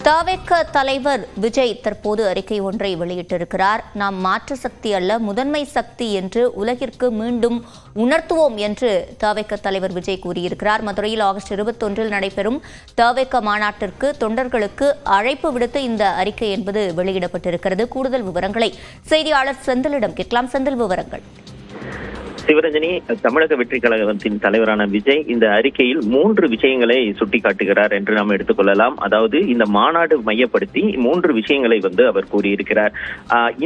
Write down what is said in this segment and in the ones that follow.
தவேக தலைவர் விஜய் தற்போது அறிக்கை ஒன்றை வெளியிட்டிருக்கிறார். நாம் மாற்று சக்தி அல்ல, முதன்மை சக்தி என்று உலகிற்கு மீண்டும் உணர்த்துவோம் என்று தவேக தலைவர் விஜய் கூறியிருக்கிறார். மதுரையில் ஆகஸ்ட் 21 நடைபெறும் தவேக மாநாட்டிற்கு தொண்டர்களுக்கு அழைப்பு விடுத்து இந்த அறிக்கை என்பது வெளியிடப்பட்டிருக்கிறது. கூடுதல் விவரங்களை செய்தியாளர் செந்திலிடம் கேட்கலாம். செந்தில், விவரங்கள். சிவரஞ்சனி, தமிழக வெற்றி கழகத்தின் தலைவரான விஜய் இந்த அறிக்கையில் 3 விஷயங்களை சுட்டிக்காட்டுகிறார் என்று நாம் எடுத்துக்கொள்ளலாம். அதாவது இந்த மாநாடு மையப்படுத்தி 3 விஷயங்களை அவர் கூறியிருக்கிறார்.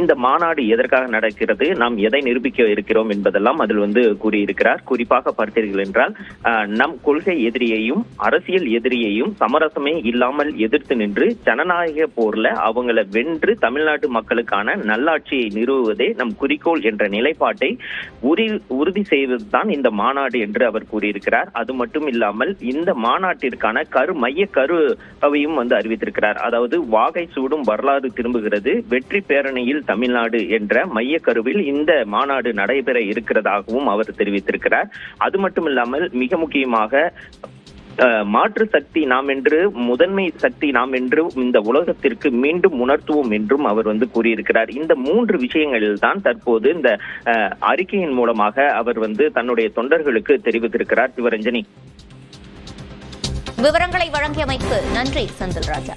இந்த மாநாடு எதற்காக நடக்கிறது, நாம் எதை நிரூபிக்க இருக்கிறோம் என்பதெல்லாம் அதில் கூறியிருக்கிறார். குறிப்பாக பார்த்தீர்கள் என்றால், நம் கொள்கை எதிரியையும் அரசியல் எதிரியையும் சமரசமே இல்லாமல் எதிர்த்து நின்று ஜனநாயக போர்ல அவங்களை வென்று தமிழ்நாட்டு மக்களுக்கான நல்லாட்சியை நிறுவுவதே நம் குறிக்கோள் என்ற நிலைப்பாட்டை உறுதி செய்வதுதான் இந்த மாநாடு என்று அவர் கூறியிருக்கிறார். அது மட்டும் இல்லாமல் இந்த மாநாட்டிற்கான மைய கருவையும் அறிவித்திருக்கிறார். அதாவது வாகை சூடும் வரலாறு திரும்புகிறது, வெற்றி பேரணியில் தமிழ்நாடு என்ற மைய கருவில் இந்த மாநாடு நடைபெற இருக்கிறதாகவும் அவர் தெரிவித்திருக்கிறார். அது மட்டும் இல்லாமல் மிக முக்கியமாக மாற்று சக்தி நாம் என்று, முதன்மை சக்தி நாம் என்று இந்த உலகத்திற்கு மீண்டும் உணர்த்துவோம் என்றும் அவர் கூறியிருக்கிறார். இந்த 3 விஷயங்களில் தான் தற்போது இந்த அறிக்கையின் மூலமாக அவர் தன்னுடைய தொண்டர்களுக்கு தெரிவித்திருக்கிறார். சிவரஞ்சனி, விவரங்களை வழங்கியமைக்கு நன்றி செந்தில் ராஜா.